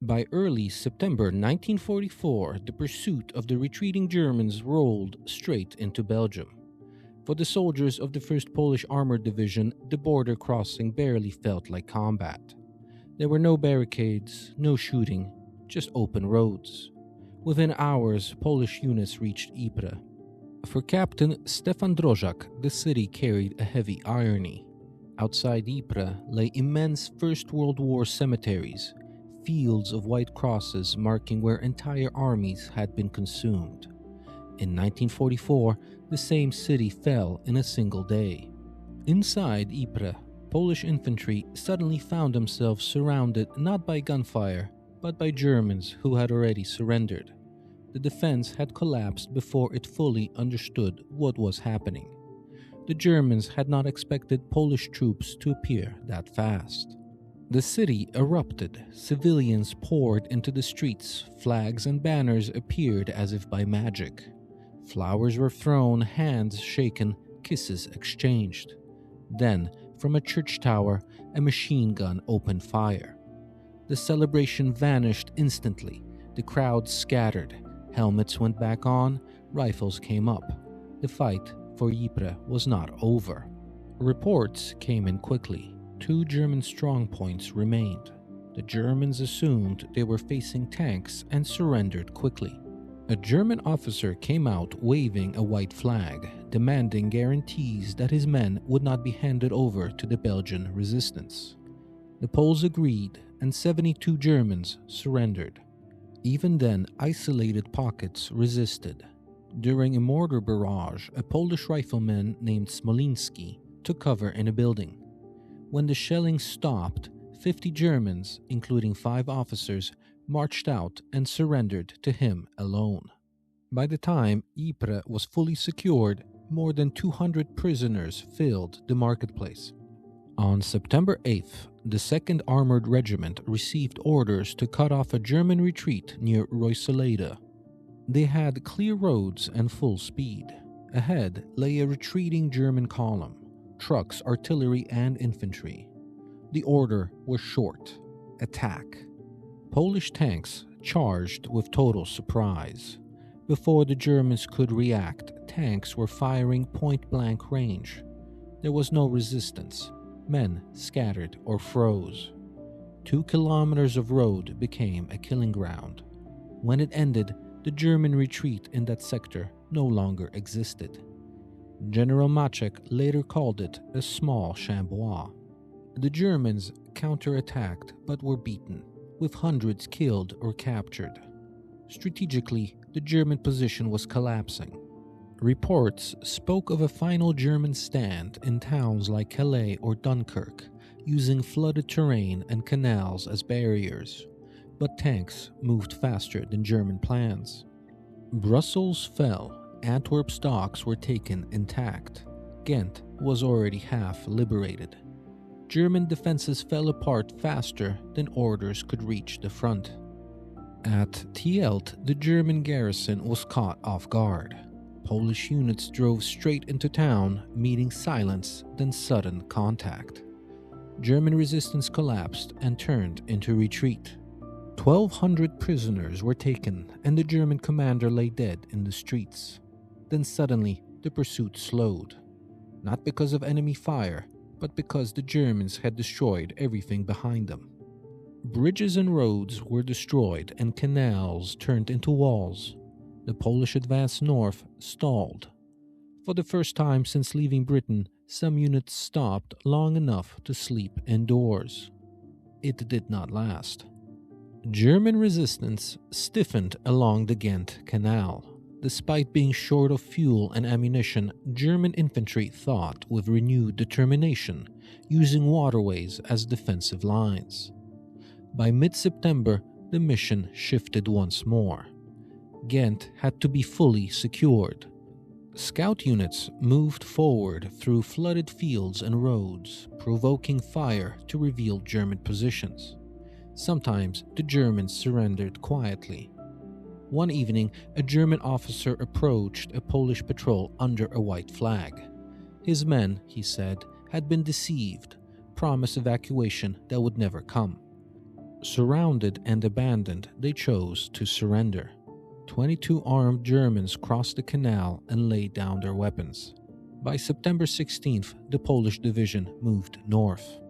By early September 1944, the pursuit of the retreating Germans rolled straight into Belgium. For the soldiers of the 1st Polish Armoured Division, the border crossing barely felt like combat. There were no barricades, no shooting, just open roads. Within hours, Polish units reached Ypres. For Captain Stefan Drożak, the city carried a heavy irony. Outside Ypres lay immense First World War cemeteries, fields of white crosses marking where entire armies had been consumed. In 1944, the same city fell in a single day. Inside Ypres, Polish infantry suddenly found themselves surrounded not by gunfire, but by Germans who had already surrendered. The defense had collapsed before it fully understood what was happening. The Germans had not expected Polish troops to appear that fast. The city erupted, civilians poured into the streets, flags and banners appeared as if by magic. Flowers were thrown, hands shaken, kisses exchanged. Then, from a church tower, a machine gun opened fire. The celebration vanished instantly. The crowd scattered. Helmets went back on, rifles came up. The fight for Ypres was not over. Reports came in quickly. 2 German strongpoints remained. The Germans assumed they were facing tanks and surrendered quickly. A German officer came out waving a white flag, demanding guarantees that his men would not be handed over to the Belgian resistance. The Poles agreed, and 72 Germans surrendered. Even then, isolated pockets resisted. During a mortar barrage, a Polish rifleman named Smolinski took cover in a building. When the shelling stopped, 50 Germans, including 5 officers, marched out and surrendered to him alone. By the time Ypres was fully secured, more than 200 prisoners filled the marketplace. On September 8th, the 2nd Armored Regiment received orders to cut off a German retreat near Ruiselede. They had clear roads and full speed. Ahead lay a retreating German column, trucks, artillery, and infantry. The order was short: attack. Polish tanks charged with total surprise. Before the Germans could react, tanks were firing point-blank range. There was no resistance. Men scattered or froze. 2 kilometers of road became a killing ground. When it ended, the German retreat in that sector no longer existed. General Maczek later called it a small Chambois. The Germans counterattacked but were beaten, with hundreds killed or captured. Strategically, the German position was collapsing. Reports spoke of a final German stand in towns like Calais or Dunkirk, using flooded terrain and canals as barriers. But tanks moved faster than German plans. Brussels fell. Antwerp's docks were taken intact. Ghent was already half liberated. German defenses fell apart faster than orders could reach the front. At Tielt, the German garrison was caught off guard. Polish units drove straight into town, meeting silence, then sudden contact. German resistance collapsed and turned into retreat. 1,200 prisoners were taken, and the German commander lay dead in the streets. Then suddenly, the pursuit slowed. Not because of enemy fire, but because the Germans had destroyed everything behind them. Bridges and roads were destroyed and canals turned into walls. The Polish advance north stalled. For the first time since leaving Britain, some units stopped long enough to sleep indoors. It did not last. German resistance stiffened along the Ghent Canal. Despite being short of fuel and ammunition, German infantry fought with renewed determination, using waterways as defensive lines. By mid-September, the mission shifted once more. Ghent had to be fully secured. Scout units moved forward through flooded fields and roads, provoking fire to reveal German positions. Sometimes the Germans surrendered quietly. One evening, a German officer approached a Polish patrol under a white flag. His men, he said, had been deceived, promised evacuation that would never come. Surrounded and abandoned, they chose to surrender. 22 armed Germans crossed the canal and laid down their weapons. By September 16th, the Polish division moved north.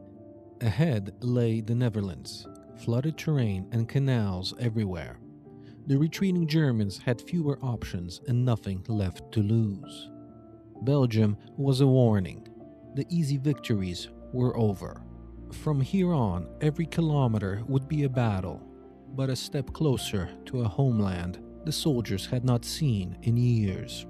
Ahead lay the Netherlands, flooded terrain and canals everywhere. The retreating Germans had fewer options and nothing left to lose. Belgium was a warning. The easy victories were over. From here on, every kilometer would be a battle, but a step closer to a homeland the soldiers had not seen in years.